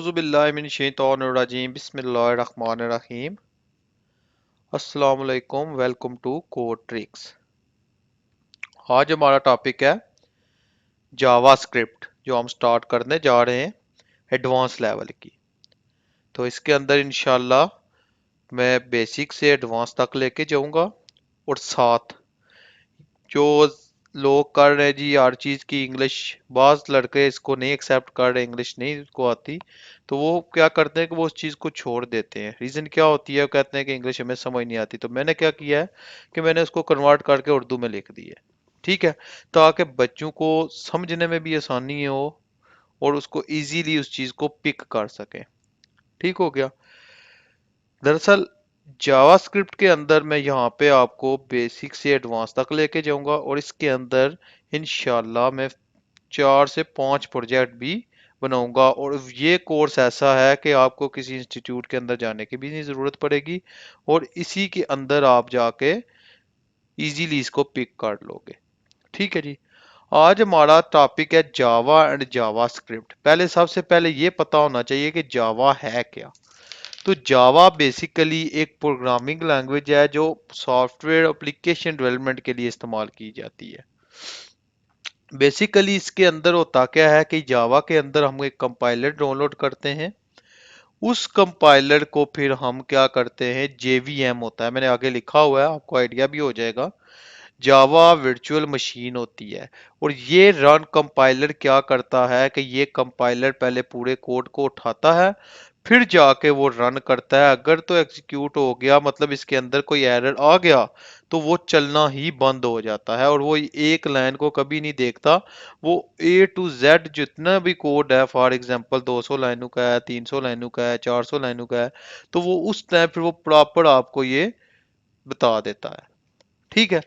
औज़ुबिल्लाहिमिनश्शैतानिर्रजीम बिस्मिल्लाहिर्रहमानिर्रहीम। अस्सलाम वालेकुम, वेलकम टू कोड ट्रिक्स। आज हमारा टॉपिक है जावास्क्रिप्ट, जो हम स्टार्ट करने जा रहे हैं एडवांस लेवल की। तो इसके अंदर इंशाल्लाह मैं बेसिक से एडवांस तक लेके जाऊंगा, और साथ जो लोग कर रहे हैं जी हर चीज़ की इंग्लिश, बाज लड़के इसको नहीं एक्सेप्ट कर रहे, इंग्लिश नहीं इसको आती, तो वो क्या करते हैं कि वो उस चीज़ को छोड़ देते हैं। रीज़न क्या होती है, वो कहते हैं कि इंग्लिश हमें समझ नहीं आती। तो मैंने क्या किया है कि मैंने उसको कन्वर्ट करके उर्दू में लिख दिया है, ठीक है, ताकि बच्चों को समझने में भी आसानी हो और उसको इजीली उस चीज़ को पिक कर सकें। ठीक हो गया। दरअसल जावास्क्रिप्ट के अंदर मैं यहाँ पे आपको बेसिक से एडवांस तक लेके जाऊंगा, और इसके अंदर इंशाल्लाह मैं 4 से 5 प्रोजेक्ट भी बनाऊंगा। और ये कोर्स ऐसा है कि आपको किसी इंस्टीट्यूट के अंदर जाने की भी नहीं ज़रूरत पड़ेगी, और इसी के अंदर आप जाके इजीली इसको पिक कर लोगे। ठीक है जी। आज हमारा टॉपिक है जावा एंड जावास्क्रिप्ट। पहले सबसे पहले ये पता होना चाहिए कि जावा है क्या। तो जावा बेसिकली एक प्रोग्रामिंग लैंग्वेज है जो सॉफ्टवेयर एप्लीकेशन डेवलपमेंट के लिए इस्तेमाल की जाती है। बेसिकली इसके अंदर होता क्या है कि जावा के अंदर हम एक कंपाइलर डाउनलोड करते हैं। उस कंपाइलर को फिर हम क्या करते हैं, जेवीएम होता है, मैंने आगे लिखा हुआ है, आपको आइडिया भी हो जाएगा। जावा वर्चुअल मशीन होती है, और ये रन कंपाइलर क्या करता है कि ये कंपाइलर पहले पूरे कोड को उठाता है, फिर जाके वो रन करता है। अगर तो एग्जीक्यूट हो गया, मतलब इसके अंदर कोई एरर आ गया, तो वो चलना ही बंद हो जाता है, और वो एक लाइन को कभी नहीं देखता। वो A to Z जितना भी कोड है, फॉर एग्जांपल 200 लाइनों का है, 300 लाइनों का है, 400 लाइनों का है, तो वो उस टाइम फिर वो प्रॉपर आपको ये बता देता है। ठीक है।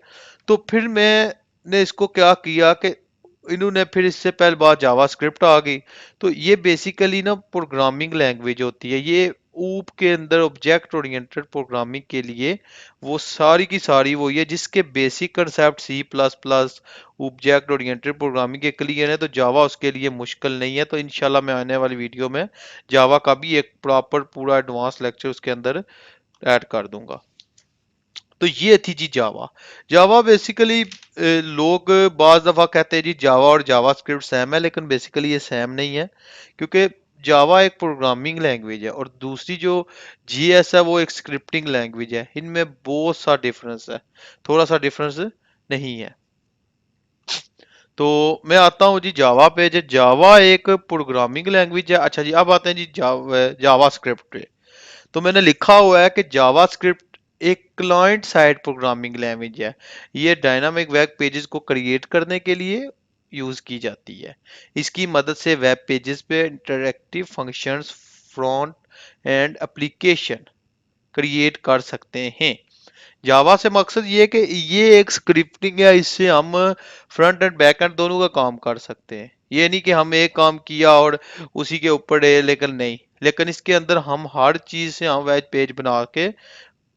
तो फिर मैंने इसको क्या किया कि इन्होंने फिर इससे पहले बात जावास्क्रिप्ट आ गई। तो ये बेसिकली ना प्रोग्रामिंग लैंग्वेज होती है। ये ऊप के अंदर ऑब्जेक्ट ओरिएंटेड प्रोग्रामिंग के लिए वो सारी की सारी वही है, जिसके basic concept C++ object oriented programming के क्लियर है, तो जावा उसके लिए मुश्किल नहीं है। तो इंशाल्लाह मैं आने वाली वीडियो में जावा का भी एक प्रॉपर पूरा एडवांस लेक्चर उसके अंदर ऐड कर दूंगा। तो ये थी जी जावा। जावा बेसिकली लोग बाज दफा कहते हैं जी जावा और जावास्क्रिप्ट सेम है, लेकिन बेसिकली ये सेम नहीं है, क्योंकि जावा एक प्रोग्रामिंग लैंग्वेज है, और दूसरी जो जीएस है वो एक स्क्रिप्टिंग लैंग्वेज है। इनमें बहुत सा डिफरेंस है, थोड़ा सा डिफरेंस नहीं है। तो मैं आता हूँ जी जावा पे। जो जावा एक प्रोग्रामिंग लैंग्वेज है। अच्छा जी, अब आते हैं जी जावास्क्रिप्ट पे। तो मैंने लिखा हुआ है कि जावास्क्रिप्ट एक क्लाइंट साइड प्रोग्रामिंग लैंग्वेज है। ये डायनामिक वेब पेजेस को क्रिएट करने के लिए यूज की जाती है। इसकी मदद से वेब पेजेस पे interactive functions, front end application create कर सकते हैं। जावा से मकसद ये है कि ये एक स्क्रिप्टिंग है, इससे हम फ्रंट एंड बैक एंड दोनों का काम कर सकते हैं। ये नहीं कि हम एक काम किया और उसी के ऊपर है, लेकिन नहीं, लेकिन इसके अंदर हम हर चीज से हम वेब पेज बना के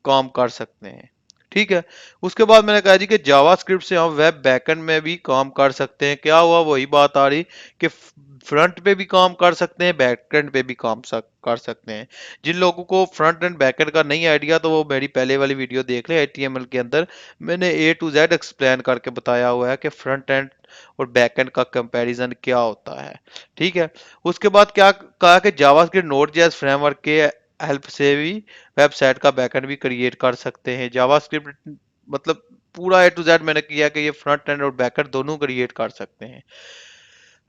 काम कर सकते हैं। ठीक है। उसके बाद मैंने कहा जी कि जावास्क्रिप्ट से हम वेब बैकएंड में भी काम कर सकते हैं। क्या हुआ, वही बात आ रही कि फ्रंट पे भी काम कर सकते हैं, बैकएंड पे भी कर सकते हैं। जिन लोगों को फ्रंट एंड बैकएंड का नहीं आइडिया, तो वो मेरी पहले वाली वीडियो देख ले। HTML के अंदर मैंने A to Z एक्सप्लेन करके बताया हुआ है कि फ्रंट एंड और बैकएंड का कंपैरिजन क्या होता है। ठीक है। उसके बाद क्या कहा कि जावास्क्रिप्ट नोड.js फ्रेमवर्क के हेल्प से भी वेबसाइट का बैकएंड भी क्रिएट कर सकते हैं। जावास्क्रिप्ट मतलब पूरा A to Z मैंने किया कि ये फ्रंट एंड और बैकएंड दोनों क्रिएट कर सकते हैं।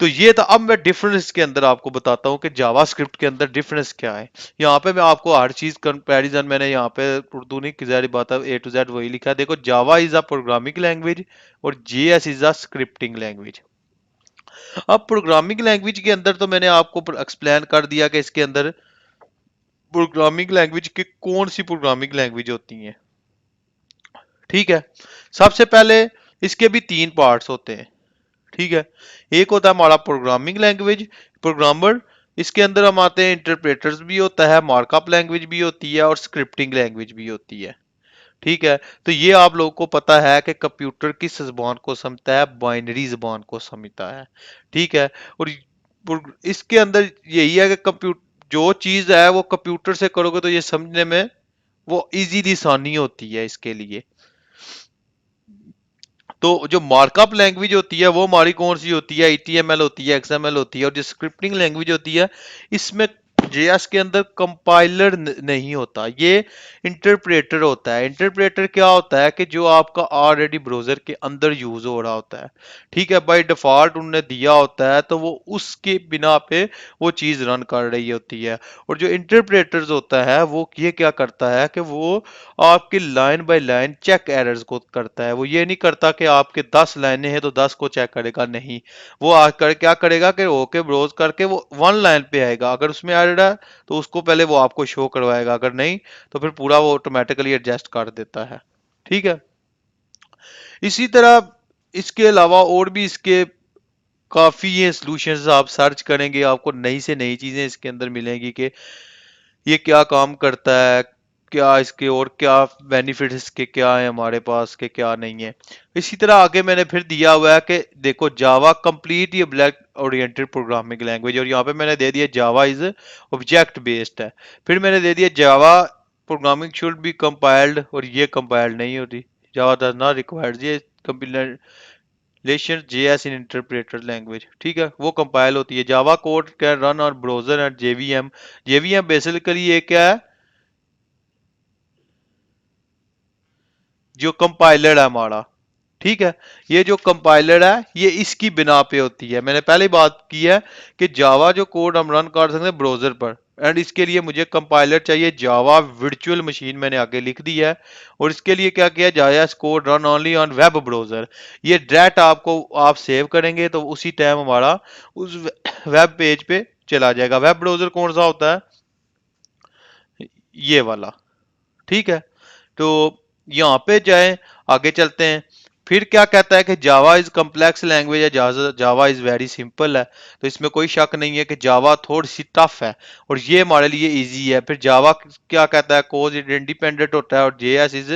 तो ये था। अब मैं डिफरेंस के अंदर आपको बताता हूँ कि जावास्क्रिप्ट के अंदर डिफरेंस क्या है। यहाँ पे मैं आपको हर चीज कंपैरिजन, मैंने यहाँ पे उर्दू नहीं की जा रही बात है, A to Z वही लिखा है। देखो, Java is a programming language और JS is a scripting language. अब प्रोग्रामिंग लैंग्वेज के अंदर तो मैंने आपको एक्सप्लेन कर दिया कि इसके अंदर प्रोग्रामिंग लैंग्वेज के कौन सी प्रोग्रामिंग लैंग्वेज होती हैं। ठीक है। सबसे पहले इसके भी 3 पार्ट्स होते हैं। ठीक है। एक होता है हमारा प्रोग्रामिंग लैंग्वेज, प्रोग्रामर। इसके अंदर हम आते हैं, इंटरप्रेटर्स भी होता है, मार्कअप लैंग्वेज भी होती है, और स्क्रिप्टिंग लैंग्वेज भी होती है। ठीक है। तो ये आप लोगों को पता है कि कंप्यूटर किस जबान को समझता है, बाइनरी जबान को समझता है। ठीक है। और इसके अंदर यही है कि कंप्यूटर जो चीज है वो कंप्यूटर से करोगे तो ये समझने में वो इजीली आसानी होती है इसके लिए। तो जो मार्कअप लैंग्वेज होती है वो हमारी कौन सी होती है, एटीएमएल होती है, एक्सएमएल होती है। और जो स्क्रिप्टिंग लैंग्वेज होती है इसमें जेएस के अंदर कंपाइलर नहीं होता, ये इंटरप्रेटर होता है। इंटरप्रेटर क्या होता है कि जो आपका ऑलरेडी ब्राउजर के अंदर यूज हो रहा होता है, ठीक है, बाय डिफॉल्ट उन्होंने दिया होता है, तो वो उसके बिना पे वो चीज रन कर रही होती है। और जो इंटरप्रेटर्स होता है वो ये क्या करता है कि वो आपकी line by line check errors को करता है। वो ये नहीं करता कि आपके 10 लाइनें हैं तो 10 को चेक करेगा, नहीं। वो आकर क्या करेगा कि ओके ब्राउज करके वो वन लाइन पे आएगा, अगर उसमें एरर है तो उसको पहले वो आपको शो करवाएगा, अगर नहीं तो फिर पूरा वो ऑटोमेटिकली एडजस्ट कर देता है। ठीक है। इसी तरह इसके अलावा और भी इसके काफी ये सॉल्यूशंस आप सर्च करेंगे आपको नई से नई चीजें इसके अंदर मिलेंगी कि ये क्या काम करता है, क्या इसके और क्या बेनिफिट्स इसके क्या है हमारे पास के क्या नहीं है। इसी तरह आगे मैंने फिर दिया हुआ है कि देखो जावा कंप्लीट ये ऑब्जेक्ट ओरिएंटेड प्रोग्रामिंग लैंग्वेज, और यहाँ पे मैंने दे दिया जावा इज ऑब्जेक्ट बेस्ड है। फिर मैंने दे दिया Java programming should be compiled, और ये कंपाइल्ड नहीं होती। जावा डज नॉट रिक्वायर्ड ये कंपाइलेशन जेएस इन इंटरप्रेटर लैंग्वेज, ठीक है, वो कंपाइल होती है। Java code can run on browser and JVM. JVM basically ये क्या है, जो कंपाइलर है हमारा, ठीक है। ये जो कंपाइलर है ये इसकी बिना पे होती है। मैंने पहले ही बात की है कि जावा जो कोड हम रन कर सकते हैं ब्राउजर पर, एंड इसके लिए मुझे कंपाइलर चाहिए जावा वर्चुअल मशीन, मैंने आगे लिख दी है। और इसके लिए क्या किया, Java code run only on web browser. ये डायरेक्ट आपको आप सेव करेंगे तो उसी टाइम हमारा उस वेब पेज पे चला जाएगा। वेब ब्राउजर कौन सा होता है, ये वाला, ठीक है। तो यहाँ पे जाए, आगे चलते हैं। फिर क्या कहता है कि जावा इज कम्प्लेक्स लैंग्वेज है, जावा इज वेरी सिंपल है। तो इसमें कोई शक नहीं है कि जावा थोड़ी सी टफ है और ये हमारे लिए इजी है। फिर जावा क्या कहता है, कोज इंडिपेंडेंट होता है और जेएस इज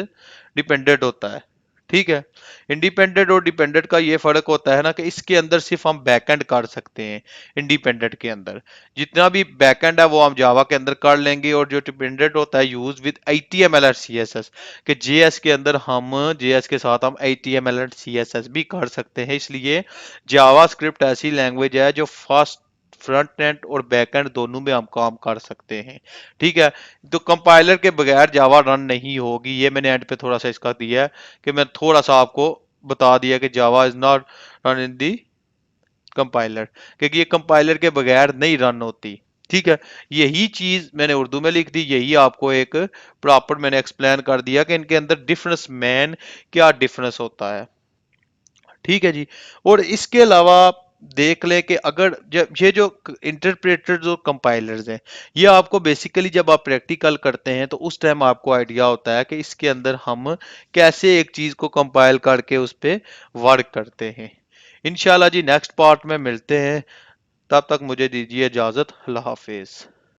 डिपेंडेंट होता है, ठीक है। इंडिपेंडेंट और डिपेंडेंट का ये फर्क होता है ना कि इसके अंदर सिर्फ हम बैकएंड कर सकते हैं। इंडिपेंडेंट के अंदर जितना भी बैकएंड है वो हम जावा के अंदर कर लेंगे, और जो डिपेंडेंट होता है यूज विद एचटीएमएल और सीएसएस, कि जेएस के अंदर हम जेएस के साथ हम एचटीएमएल और सीएसएस भी कर सकते हैं। इसलिए जावा स्क्रिप्ट ऐसी लैंग्वेज है जो फास्ट फ्रंट एंड और बैक एंड दोनों में हम काम कर सकते हैं, ठीक है। तो कंपाइलर के बगैर जावा रन नहीं होगी। ये मैंने एंड पे थोड़ा सा इसका दिया है कि मैं थोड़ा सा आपको बता दिया कि Java is not run in the compiler, क्योंकि ये कंपाइलर के बगैर नहीं रन होती, ठीक है। यही चीज मैंने उर्दू में लिख दी, यही आपको एक प्रॉपर मैंने एक्सप्लेन कर दिया कि इनके अंदर डिफरेंस मैन क्या डिफरेंस होता है, ठीक है जी। और इसके अलावा देख ले कि अगर जब ये जो इंटरप्रेटर जो कंपाइलर्स हैं, ये आपको बेसिकली जब आप प्रैक्टिकल करते हैं तो उस टाइम आपको आइडिया होता है कि इसके अंदर हम कैसे एक चीज को कंपाइल करके उस पे वर्क करते हैं। इंशाल्लाह जी नेक्स्ट पार्ट में मिलते हैं, तब तक मुझे दीजिए इजाजत। अल्लाह हाफिज।